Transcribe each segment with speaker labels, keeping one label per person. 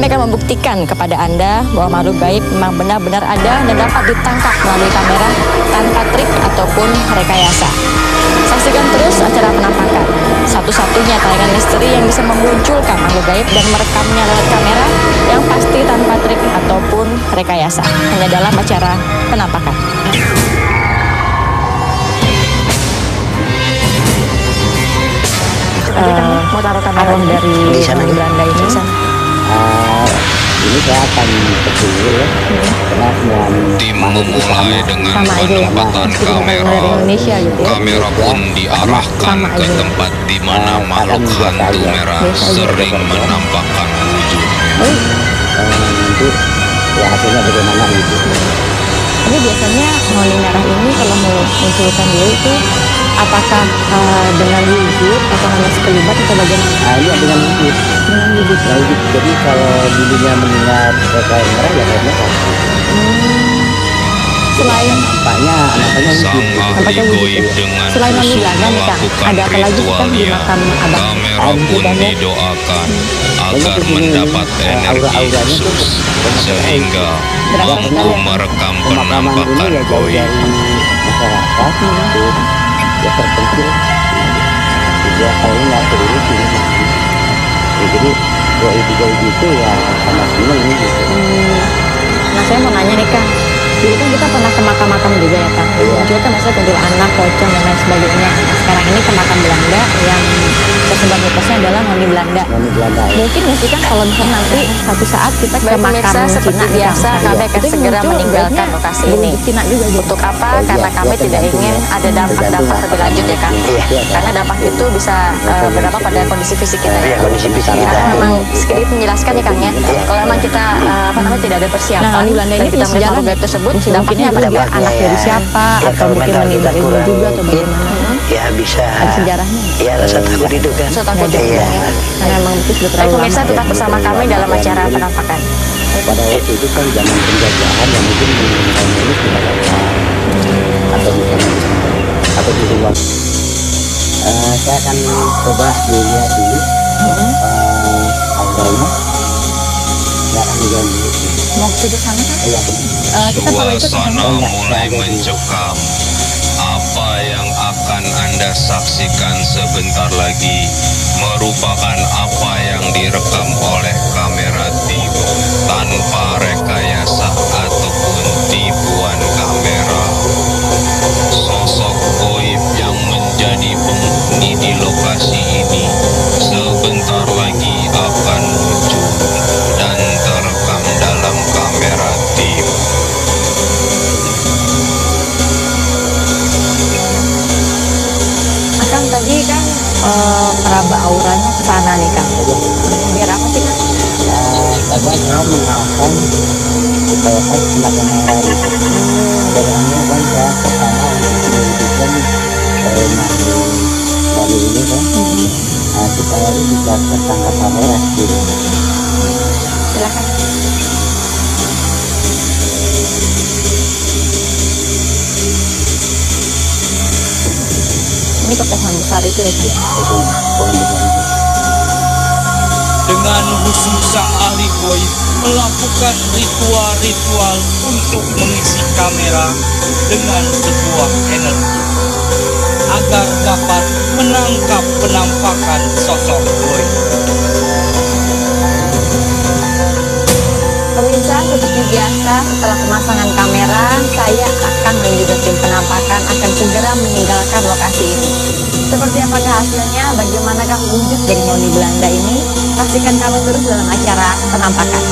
Speaker 1: akan membuktikan kepada Anda bahwa makhluk gaib memang benar-benar ada dan dapat ditangkap melalui kamera tanpa trik ataupun rekayasa. Saksikan terus acara penampakan, satu-satunya tayangan misteri yang bisa memunculkan makhluk gaib dan merekamnya lewat kamera yang pasti tanpa trik ataupun rekayasa, hanya dalam acara penampakan. Mau taruh kamera dari Belanda ini.
Speaker 2: Ini saya akan kecil ya,
Speaker 3: Tim memulai dengan penempatan kamera. Kamera pun diarahkan ke tempat di mana makhluk hantu merah sering menampakkan wujudnya.
Speaker 2: Nanti ya hasilnya bagaimana gitu.
Speaker 1: Tapi biasanya noni merah ini kalau munculkan diri itu apakah dengan wujud atau hanya sekelibat atau bagaimana?
Speaker 2: Ini dengan wujud.
Speaker 1: Dengan wujud.
Speaker 2: Jadi kalau dulunya mengingat kayak merah ya kayaknya pasti.
Speaker 1: Selain
Speaker 2: nampaknya
Speaker 3: sang ahli goib dengan
Speaker 1: selain noni
Speaker 3: khusyuk
Speaker 1: Belanda nih Kang,
Speaker 3: melakukan
Speaker 1: ada apa lagi kan di
Speaker 3: ritualnya.
Speaker 1: makam abang?
Speaker 3: Kamera pun didoakan agar mendapat energi khusus sehingga mampu merekam penampakan goib.
Speaker 2: Masyarakat itu ya terpencil, dia kalau nggak terurus ini mati. Jadi goib itu ya sama seneng gitu.
Speaker 1: Nah saya mau nanya nih Kang, dulu kan kita pernah ke makam-makam juga ya Kang. Muncul kan misalnya kuntilanak, pocong dan lain sebagainya. Nah, sekarang ini ke makam Belanda yang tersebar mitosnya adalah noni Belanda. Mungkin nggak sih Kang kalau misalnya nanti satu saat kita ke makam Cina biasa, kami akan segera meninggalkan lokasi ini. Cina juga gitu. Untuk apa? Karena kami tidak ingin ada dampak-dampak lebih lanjut ya Kang. Karena dampak itu bisa berdampak pada kondisi fisik kita.
Speaker 2: Iya, kondisi fisik kita.
Speaker 1: Memang sedikit menjelaskan ya Kang ya. Kalau memang kita tidak ada persiapan dan kita melihat makhluk gaib tersebut, dampaknya apa dia? Anak dari siapa? Atau mungkin menimba ilmu juga atau bagaimana?
Speaker 2: Ya bisa.
Speaker 1: Ada sejarahnya.
Speaker 2: Ya rasa takut itu kan.
Speaker 1: Rasa takut ya. Karena memang itu sudah terlalu lama. Pemirsa tetap bersama kami dalam acara penampakan.
Speaker 2: Pada waktu itu kan zaman penjajahan yang mungkin menginginkan ini tidak datang atau misalnya atau di luar. Saya akan coba dilihat dulu auranya. Saya akan lihat dulu.
Speaker 1: Mau ke sana kan?
Speaker 2: Iya.
Speaker 1: Kita perlu ikut.
Speaker 3: Suasana mulai mencekam. Apa yang akan Anda saksikan sebentar lagi merupakan apa yang direkam oleh kamera tim tanpa rekayasa ataupun tipuan kamera. Sosok goib yang menjadi penghuni di lokasi ini sebentar lagi akan muncul dan terekam dalam kamera tim.
Speaker 1: Kang tadi kan meraba auranya ke sana nih Kang. Biar apa sih Kang?
Speaker 2: Saya mengalahkan supaya saya semakin menarik. Bagaimana kan saya pertama untuk menunjukkan dari ini kan, supaya bisa tertangkap kamera gitu.
Speaker 1: Silakan. Ini ke pohon besar itu ya Kang?
Speaker 4: Dengan khusus sang ahli goib melakukan ritual-ritual untuk mengisi kamera dengan sebuah energi agar dapat menangkap penampakan sosok goib.
Speaker 1: Pemirsa, seperti biasa setelah pemasangan kamera, saya akan dan juga tim penampakan akan segera meninggalkan lokasi ini. Seperti apakah hasilnya, bagaimanakah wujud dari noni Belanda ini? Pastikan kami terus dalam acara penampakan.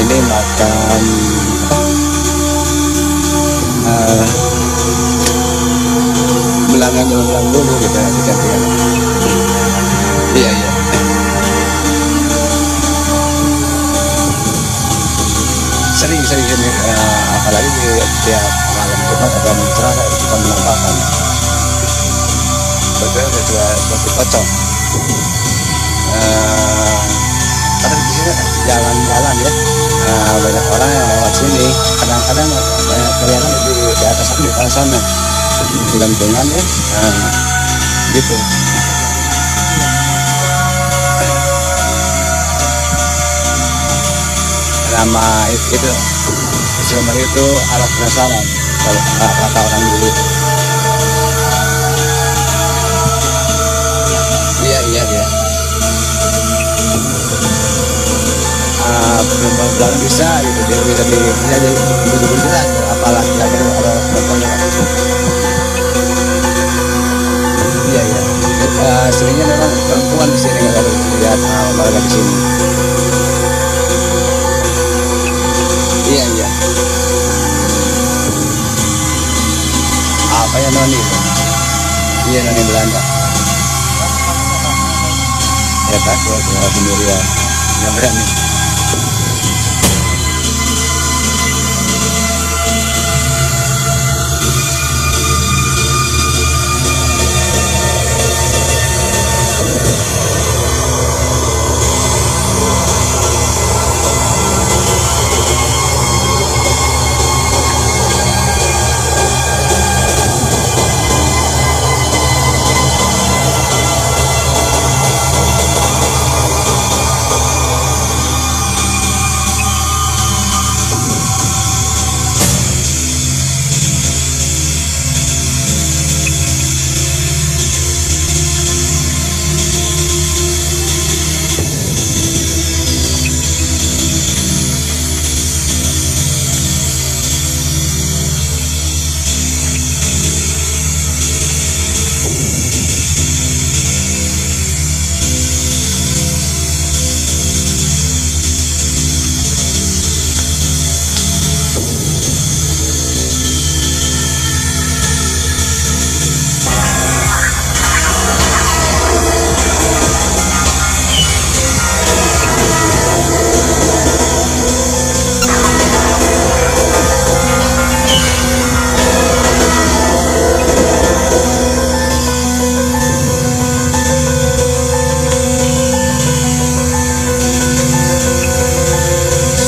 Speaker 2: Ini makan belangan jalan dulu kita digantikan. Iya. Sering apalagi tiap malam Jumat ada mencerah kita menampakkan. seperti pocong. Kadang di sini jalan-jalan ya, banyak orang yang lewat sini. Kadang-kadang banyak kelihatan di atas sana, di gantungan ya, gitu. Nama itu sebenarnya itu alat penasaran kalau kata orang dulu. Iya. Belum bisa gitu, dia bisa jadi betul jelas apalah tidak perlu ada pokoknya. Iya. Seringnya memang perempuan di sini kalau lihat warga di sini. Iya. Apa ya noni? Iya noni Belanda. Ya takut ya sendirian. Nggak berani.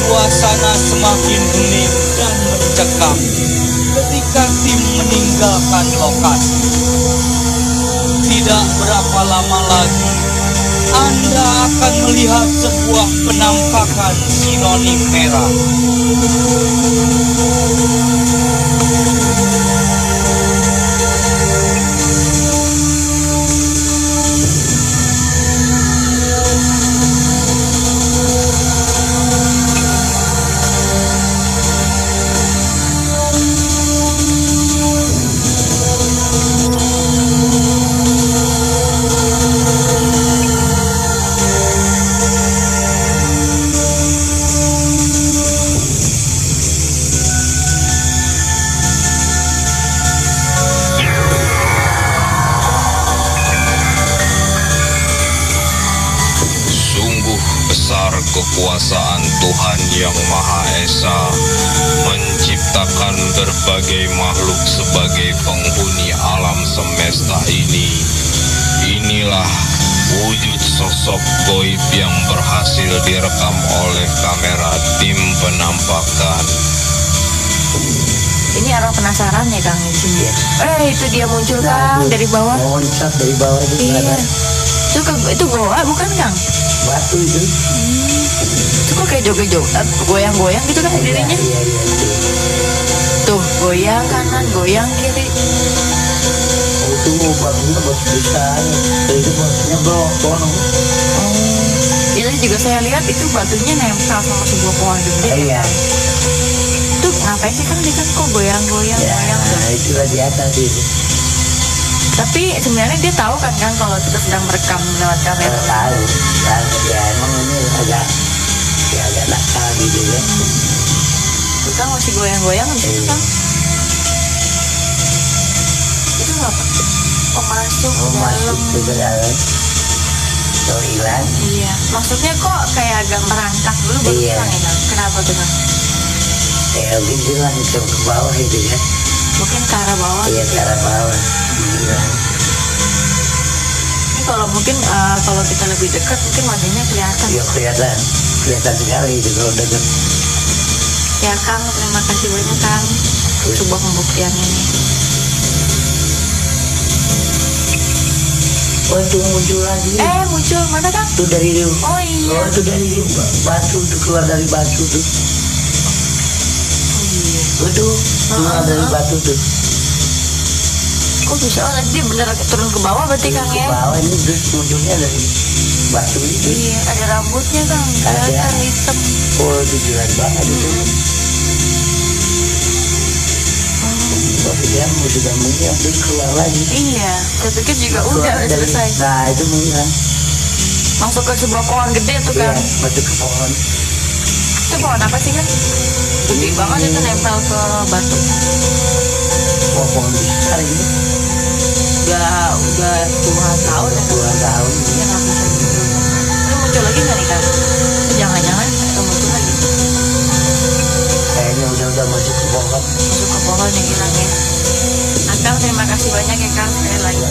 Speaker 4: Suasana semakin hening dan mencekam ketika tim meninggalkan lokasi. Tidak berapa lama lagi, Anda akan melihat sebuah penampakan sinonim merah.
Speaker 3: Kekuasaan Tuhan Yang Maha Esa menciptakan berbagai makhluk sebagai penghuni alam semesta ini. Inilah wujud sosok goib yang berhasil direkam oleh kamera tim penampakan.
Speaker 1: Ini arwah penasaran ya Kang di sini. Itu dia muncul Kang dari bawah.
Speaker 2: Loncat dari bawah itu.
Speaker 1: Iya. Itu goa bukan Kang?
Speaker 2: Batu itu.
Speaker 1: Itu kok kayak joget-joget, goyang-goyang gitu kan dirinya?
Speaker 2: Iya.
Speaker 1: Tuh, goyang kanan, goyang kiri.
Speaker 2: Itu batunya buat bisa. Itu batunya bolong.
Speaker 1: Itu juga saya lihat itu batunya nempel sama sebuah pohon gede.
Speaker 2: Iya.
Speaker 1: Itu ngapain sih Kang? Dia kan kok goyang-goyang, goyang.
Speaker 2: Nah, itu di atas itu.
Speaker 1: Tapi sebenarnya dia tahu kan kalau kita sedang merekam lewat kamera.
Speaker 2: Tahu. Ya emang ini agak nakal gitu ya.
Speaker 1: Itu Kang masih goyang-goyang gitu Kang. Itu apa? Masuk
Speaker 2: ke dalam. Toilet.
Speaker 1: Iya. Maksudnya kok kayak agak merangkak dulu baru pulang ya Kang? Kenapa tuh Kang?
Speaker 2: Ya gitu lah, itu ke bawah itu ya.
Speaker 1: Mungkin ke arah bawah.
Speaker 2: Iya, ke arah bawah. Iya.
Speaker 1: kalau mungkin kalau kita lebih dekat mungkin wajahnya kelihatan.
Speaker 2: Ya kelihatan sekali itu kalau dekat.
Speaker 1: Ya Kang, terima kasih banyak Kang untuk sebuah pembuktian ini.
Speaker 2: Oh itu muncul lagi.
Speaker 1: Muncul mana Kang?
Speaker 2: Itu dari
Speaker 1: Oh iya.
Speaker 2: itu dari batu tuh, keluar dari batu tuh. Itu keluar dari batu tuh.
Speaker 1: Kok bisa? Oh tadi bener turun ke bawah berarti Kang
Speaker 2: Ke
Speaker 1: ya?
Speaker 2: bawah ini terus munculnya dari batu itu.
Speaker 1: Iya, ada rambutnya Kang, kelihatan hitam.
Speaker 2: Oh itu jelas banget itu. Dia sudah mungkin terus keluar lagi.
Speaker 1: Iya, saya pikir juga udah selesai.
Speaker 2: Nah itu mungkin.
Speaker 1: Masuk ke sebuah pohon gede tuh
Speaker 2: Iya,
Speaker 1: Kang.
Speaker 2: masuk ke pohon.
Speaker 1: Itu pohon apa sih Kang? Gede banget itu nempel ke batu.
Speaker 2: Oh, pohon besar ini.
Speaker 1: Udah puluhan tahun ya.
Speaker 2: Puluhan tahun.
Speaker 1: Ya nggak bisa. Ini muncul lagi nggak nih Kang? Jangan-jangan atau muncul lagi?
Speaker 2: Kayaknya udah masuk ke pohon.
Speaker 1: Masuk ke pohon yang hilangnya. Kang, terima kasih banyak ya Kang. Sekali lagi.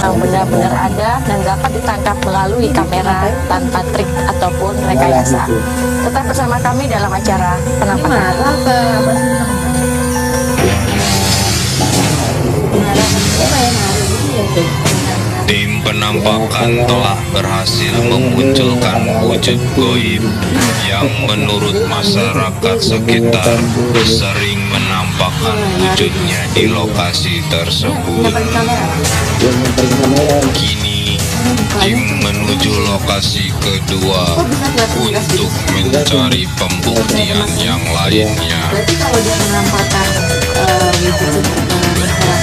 Speaker 1: Yang benar-benar ada dan dapat ditangkap melalui kamera tanpa trik ataupun rekayasa. Tetap bersama kami dalam acara penampakan.
Speaker 3: Tim penampakan telah berhasil memunculkan wujud goib yang menurut masyarakat sekitar sering menampakkan wujudnya di lokasi tersebut. Kini tim menuju lokasi kedua untuk mencari pembuktian yang lainnya.
Speaker 1: Berarti kalau dia menampakkan wujud masyarakat.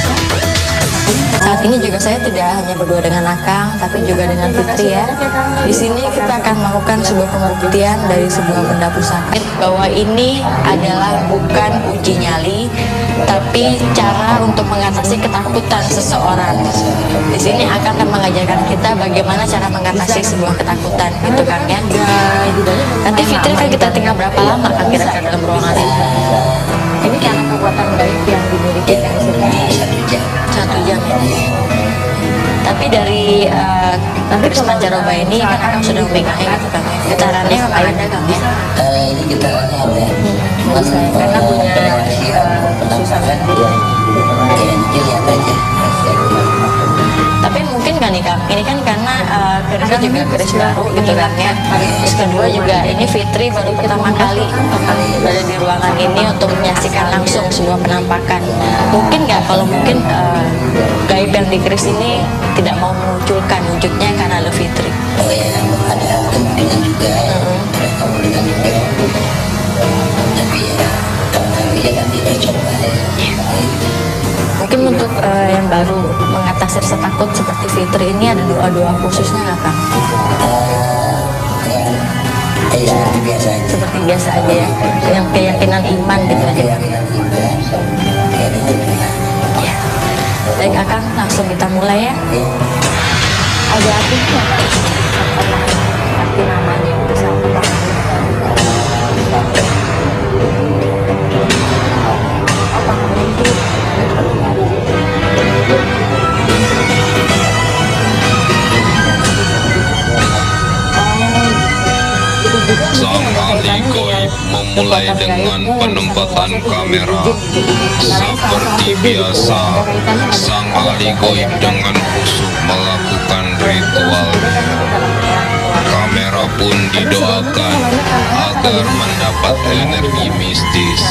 Speaker 1: Saat ini juga saya tidak hanya berdua dengan Akang, tapi juga dengan Fitri ya. Di sini kita akan melakukan sebuah pembuktian dari sebuah benda pusaka bahwa ini adalah bukan uji nyali, tapi cara untuk mengatasi ketakutan seseorang. Di sini Akang akan mengajarkan kita bagaimana cara mengatasi sebuah ketakutan, gitu kan ya. Nanti Fitri kan kita tinggal berapa lama kan kira-kira dalam ruangan ini? Ini karena kekuatan gaib yang dimiliki kan sih. 1 jam ya. Tapi dari Kris Pancaroba ini kan Akang sudah memegangi gitu kan. Getarannya memang ada kan ya.
Speaker 2: Ini getarannya ada.
Speaker 1: Karena punya susah kan.
Speaker 2: Lihat aja.
Speaker 1: Tapi mungkin kan nih Kang, ini kan karena Krisnya juga Kris baru gitu kan ya. Terus kedua juga ini Fitri baru pertama kali berada di ruangan ini untuk menyaksikan langsung sebuah penampakan. Mungkin nggak kalau mungkin gaib yang di Kris ini tidak mau memunculkan wujudnya karena ada Fitri.
Speaker 2: Oh ya, ada kemungkinan juga. Ada kemungkinan juga. Tapi ya, karena dia kan tidak coba ya.
Speaker 1: Mungkin untuk yang baru mengatasi rasa takut seperti Fitri ini ada doa-doa khususnya nggak Kang?
Speaker 2: Ya, seperti biasa aja.
Speaker 1: Seperti biasa aja ya, yang keyakinan iman gitu aja.
Speaker 2: Keyakinan iman, keyakinan iman.
Speaker 1: Ya. Baik Akang, langsung kita mulai ya. Ada artinya arti namanya itu sama. Apa itu?
Speaker 3: Sang ahli goib memulai dengan penempatan kamera. Seperti biasa, sang ahli goib dengan khusyuk melakukan ritualnya. Kamera pun didoakan agar mendapat energi mistis,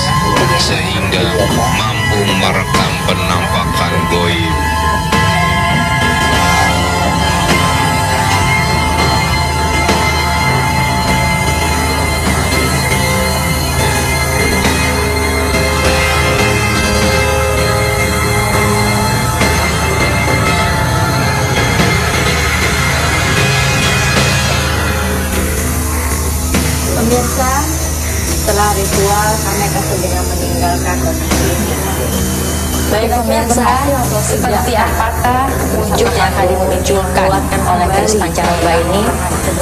Speaker 3: sehingga mampu merekam penampakan goib.
Speaker 1: Pemirsa, setelah ritual kami akan segera meninggalkan lokasi ini. Baik pemirsa, seperti apakah wujud yang akan dimunculkan oleh keris pancaroba ini,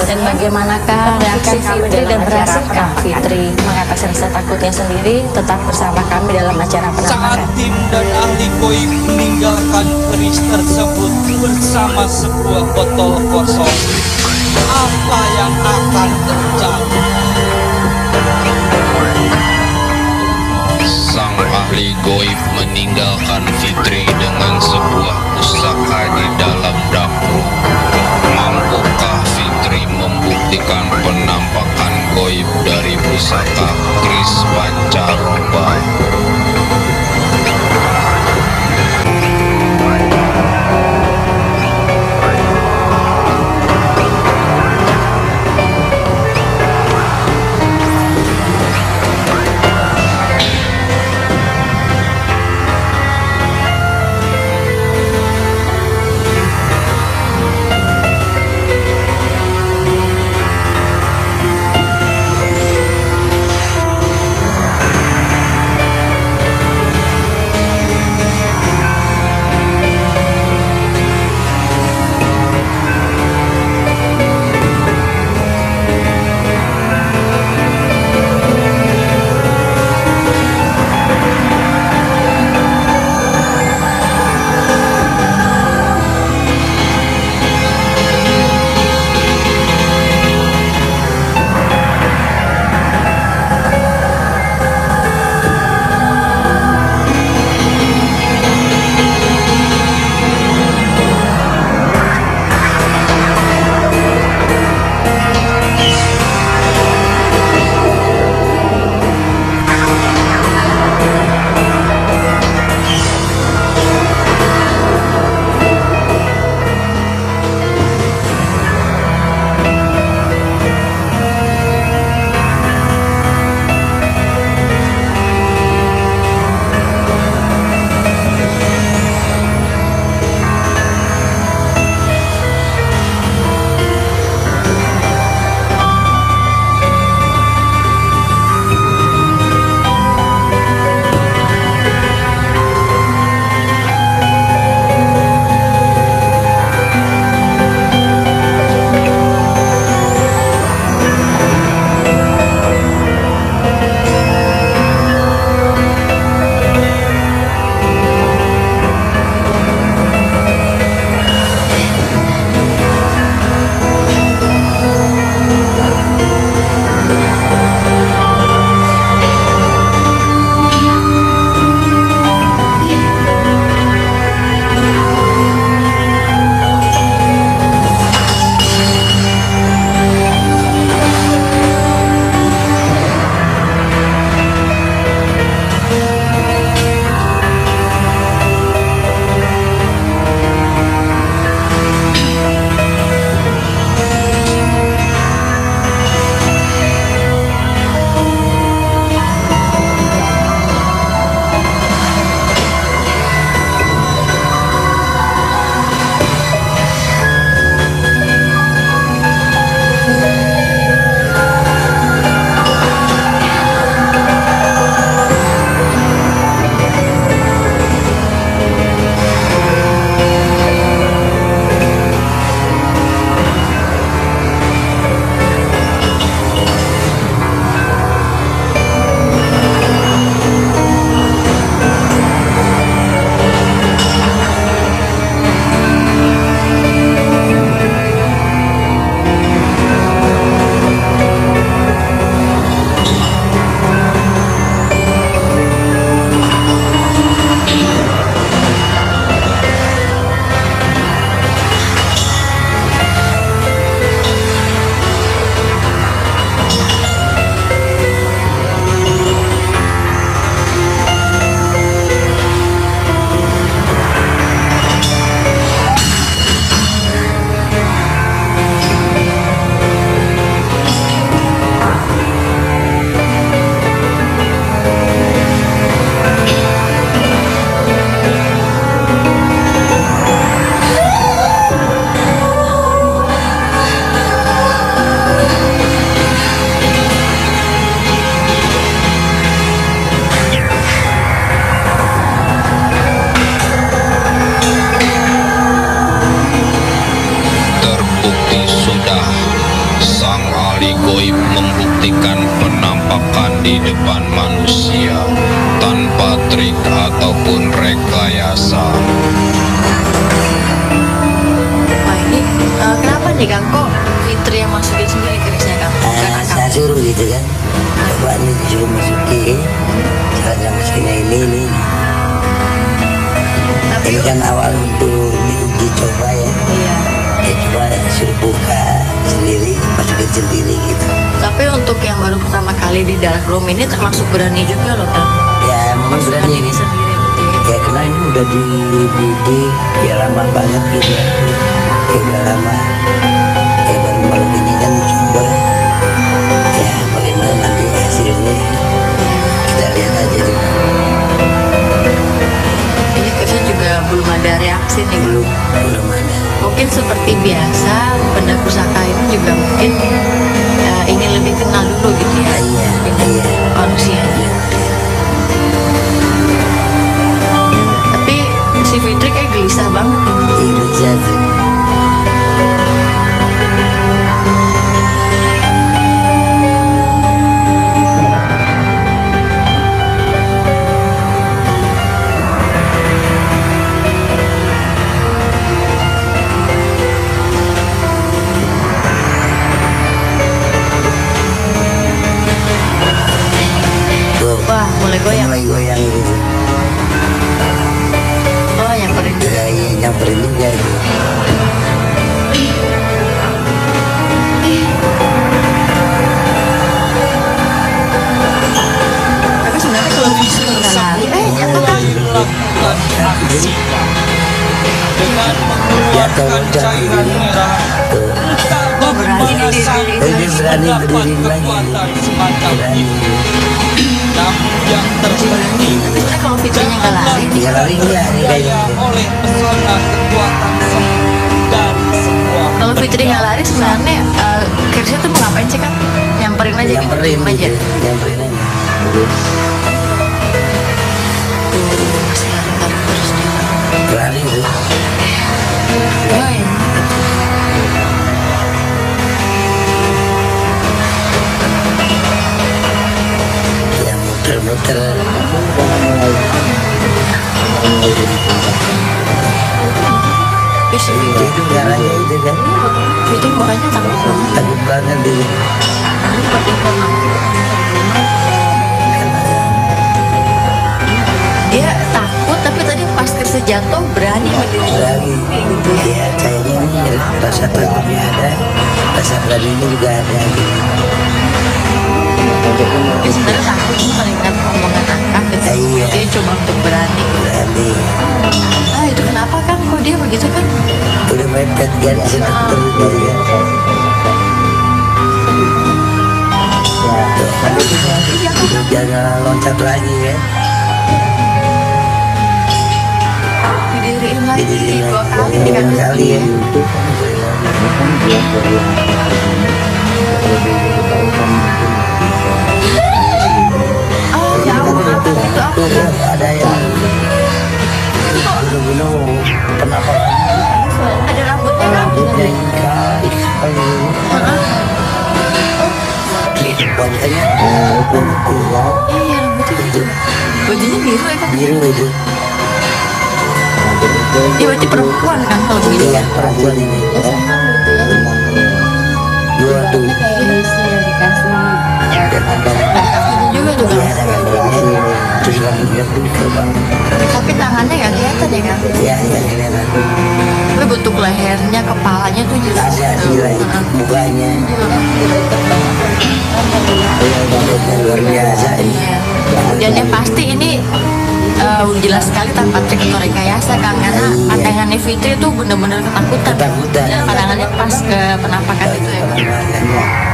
Speaker 1: dan bagaimanakah reaksi Fitri dan berhasilkah Fitri mengatasi rasa takutnya sendiri? Tetap bersama kami dalam acara
Speaker 4: Saat
Speaker 1: penampilan.
Speaker 4: tim dan ahli goib meninggalkan keris tersebut bersama sebuah botol kosong, apa yang akan terjadi?
Speaker 3: Sang ahli goib meninggalkan Fitri dengan sebuah pusaka di dalam dapur. Mampukah Fitri membuktikan penampakan goib dari pusaka keris pancaroba? manusia tanpa trik ataupun rekayasa.
Speaker 1: Wah ini kenapa nih Kang kok Fitri yang masukin sendiri kerisnya Kang? Bukan Akang.
Speaker 2: Saya suruh gitu kan, coba nih disuruh masukin, cara mesinnya ini.
Speaker 1: Tapi
Speaker 2: Ini kan awal untuk diuji coba ya.
Speaker 1: iya.
Speaker 2: Ya coba suruh buka sendiri, masukin sendiri gitu.
Speaker 1: Tapi untuk yang baru pertama kali di dark room ini termasuk berani juga loh Kang.
Speaker 2: Ya memang berani
Speaker 1: Ini
Speaker 2: ini.
Speaker 1: sendiri gitu ya.
Speaker 2: Ya karena ini udah dididik, ya lama banget gitu ya. Ya udah lama. Ya baru malam ini kan coba. Ya bagaimana nanti hasilnya. Kita lihat aja dulu.
Speaker 1: Ini kerisnya juga belum ada reaksi nih Kang.
Speaker 2: Belum ada.
Speaker 1: Mungkin seperti biasa benda pusaka ini juga mungkin ingin lebih kenal dulu gitu ya
Speaker 2: Iya,
Speaker 1: dengan
Speaker 2: iya.
Speaker 1: manusia. Tapi si Fitri kayak gelisah banget nih.
Speaker 2: Iya bisa tuh. Tuh,
Speaker 1: Wah mulai goyang.
Speaker 2: mulai goyang gitu.
Speaker 1: Oh yang perindu.
Speaker 2: Ya, iya, nyamperin juga itu.
Speaker 1: Tapi sebenarnya kalau Fitri nggak lari, jatuh Kang.
Speaker 4: Lakukan aksinya dengan
Speaker 2: Jatuh,
Speaker 4: mengeluarkan
Speaker 2: jatuh.
Speaker 4: cairan merah.
Speaker 2: Tuh.
Speaker 4: Tak
Speaker 1: berani
Speaker 4: merasa
Speaker 1: diri-diri.
Speaker 2: Dia berani
Speaker 4: mendapat
Speaker 2: berdiri lagi.
Speaker 4: kekuatan semacam
Speaker 2: Berani.
Speaker 4: itu. Namun yang terpenting,
Speaker 1: Sebenarnya kalau Fitrinya nggak lari,
Speaker 2: Dia lari enggak nih kayak
Speaker 4: daya
Speaker 2: gitu.
Speaker 4: oleh pesona kekuatan semu dari sebuah
Speaker 1: kalau Fitri nggak lari sebenarnya kerisnya tuh mau ngapain sih Kang? Nyamperin aja gitu,
Speaker 2: Nyamperin
Speaker 1: diem aja.
Speaker 2: gitu. Nyamperin aja.
Speaker 1: Tuh masih lari terus dia.
Speaker 2: Berani tuh.
Speaker 1: Oh, ini.
Speaker 2: Ya muter-muter.
Speaker 1: Tapi si
Speaker 2: Itu caranya itu kan.
Speaker 1: Fitri mukanya takut banget.
Speaker 2: Takut banget dia.
Speaker 1: Dia takut tapi tadi pas kerisnya jatuh berani berdiri.
Speaker 2: Berani. Ya kayaknya ini rasa takutnya ada. Rasa beraninya juga ada gitu.
Speaker 1: Dia sebenarnya takut cuma mendengar omongan Akang gitu.
Speaker 2: Iya.
Speaker 1: Dia coba untuk berani.
Speaker 2: Berani.
Speaker 1: Ah itu kenapa Kang? Kok dia begitu kan?
Speaker 2: Udah mepet kan senang terus gitu kan. Tuh, jangan loncat lagi kan.
Speaker 1: Didiriin lagi
Speaker 2: Jadi
Speaker 1: 2 kali
Speaker 2: dua
Speaker 1: kan?
Speaker 2: kali ya.
Speaker 1: Oh ya ampun, itu apa?
Speaker 2: Tuh ada yang gunung-gunung kenapa
Speaker 1: Ada rambutnya Kang?
Speaker 2: wajahnya
Speaker 1: Iya rambutnya gitu. Bajunya biru ya Kang?
Speaker 2: biru itu.
Speaker 1: Ya berarti perempuan kan kalau begitu.
Speaker 2: Iya perempuan ini. Dua tuh. Ada kandang.
Speaker 1: Kakinya juga tuh
Speaker 2: Iya
Speaker 1: Kang.
Speaker 2: ada kandangnya. Terus rambutnya tuh terbang.
Speaker 1: Tapi tangannya nggak kelihatan ya Kang?
Speaker 2: Iya iya kelihatan.
Speaker 1: Tapi bentuk lehernya, kepalanya tuh jelas.
Speaker 2: Ada gila itu mukanya. Luar biasa ini.
Speaker 1: Iya. Dan yang pasti ini jelas sekali tanpa trik atau rekayasa Kang, karena pandangannya Fitri tuh bener-bener ketakutan.
Speaker 2: Ketakutan.
Speaker 1: Dan pandangannya pas ke penampakan itu ya Kang.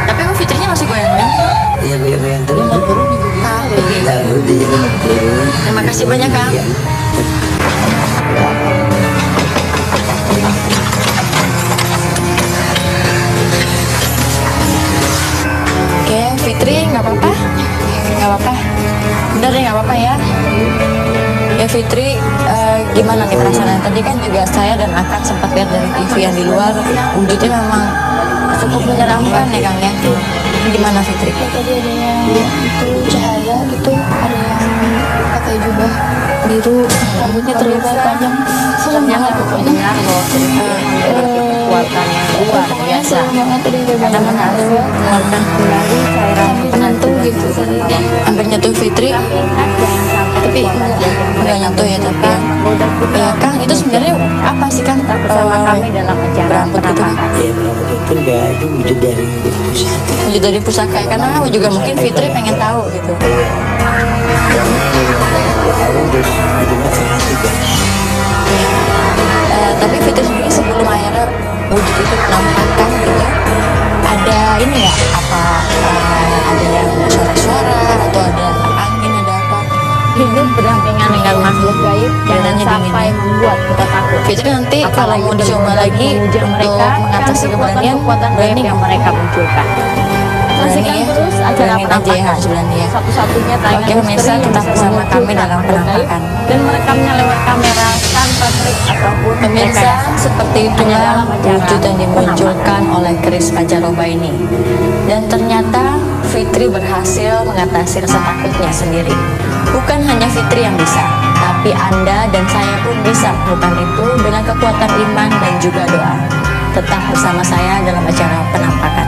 Speaker 1: Tapi kok Fitrinya masih goyang-goyang?
Speaker 2: Iya goyang-goyang terus.
Speaker 1: Takut gitu.
Speaker 2: Takut dia.
Speaker 1: Terima kasih banyak Kang.
Speaker 2: Iya.
Speaker 1: Oke, Fitri nggak apa-apa? Nggak apa-apa? Bener deh nggak apa-apa ya? Ya Fitri, gimana nih perasaan? Tadi kan juga saya dan Akang sempat lihat dari TV yang di luar, wujudnya memang cukup menyeramkan ya Kang ya. Gimana Fitri?
Speaker 5: Tadi ada yang itu cahaya dia gitu, ada yang pakai jubah biru, rambutnya terurai panjang, serem banget pokoknya.
Speaker 1: Benar loh, kekuatan yang luar biasa.
Speaker 5: Serem banget tadi dia
Speaker 1: Karena
Speaker 5: bilang
Speaker 1: berhasil mengeluarkan kembali cairan
Speaker 5: sampai nyentuh gitu, hampir nyentuh Fitri, tapi nggak nyentuh ya, tapi ya Kang itu sebenarnya apa sih Kang
Speaker 1: bersama kami dalam acara
Speaker 5: berambut gitu Kang?
Speaker 2: Ya berambut itu enggak, itu wujud dari pusaka.
Speaker 5: Wujud dari pusaka ya, karena aku juga mungkin Fitri pengen tahu gitu.
Speaker 2: Awal terus hidungnya sangat juga.
Speaker 5: Tapi Fitri sendiri sebelum akhirnya wujud itu penampakan gitu, ada ini ya apa ada yang suara-suara atau ada angin, ada apa?
Speaker 1: Hidup berdampingan dengan makhluk gaib jangan
Speaker 5: Badannya
Speaker 1: sampai
Speaker 5: dingin.
Speaker 1: membuat kita takut.
Speaker 5: Fitri nanti kalau mau dicoba lagi
Speaker 1: memuja
Speaker 5: untuk
Speaker 1: mereka
Speaker 5: mengatasi
Speaker 1: kan
Speaker 5: keberanian,
Speaker 1: kekuatan gaib
Speaker 5: berani
Speaker 1: yang
Speaker 5: nggak?
Speaker 1: mereka munculkan.
Speaker 5: Berani
Speaker 1: Saksikan
Speaker 5: ya?
Speaker 1: terus acara
Speaker 5: Berani aja ya,
Speaker 1: penampakan.
Speaker 5: harus berani ya.
Speaker 1: Satu-satunya tayangan
Speaker 5: Oke, pemirsa,
Speaker 1: misteri yang
Speaker 5: tetap
Speaker 1: bisa
Speaker 5: bersama kami
Speaker 1: memunculkan
Speaker 5: dalam
Speaker 1: makhluk gaib
Speaker 5: penampakan.
Speaker 1: dan merekamnya lewat kamera tanpa trik ataupun
Speaker 5: Pemirsa,
Speaker 1: rekayasa.
Speaker 5: seperti
Speaker 1: Hanya
Speaker 5: itulah
Speaker 1: dalam acara
Speaker 5: wujud yang dimunculkan
Speaker 1: penampakan.
Speaker 5: oleh keris Pancaroba ini. Dan ternyata Fitri berhasil mengatasi rasa takutnya sendiri. Bukan hanya Fitri yang bisa, tapi Anda dan saya pun bisa melakukan itu dengan kekuatan iman dan juga doa. Tetap bersama saya dalam acara penampakan.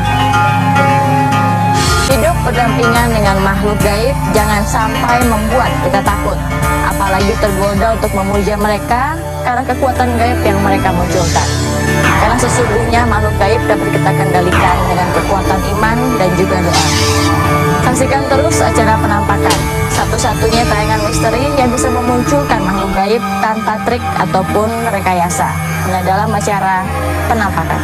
Speaker 1: Hidup berdampingan dengan makhluk gaib jangan sampai membuat kita takut, apalagi tergoda untuk memuja mereka karena kekuatan gaib yang mereka munculkan. Karena sesungguhnya makhluk gaib dapat kita kendalikan dengan kekuatan iman dan juga doa. Saksikan terus acara penampakan, satu-satunya tayangan misteri yang bisa memunculkan makhluk gaib tanpa trik ataupun rekayasa. Hanya dalam acara penampakan.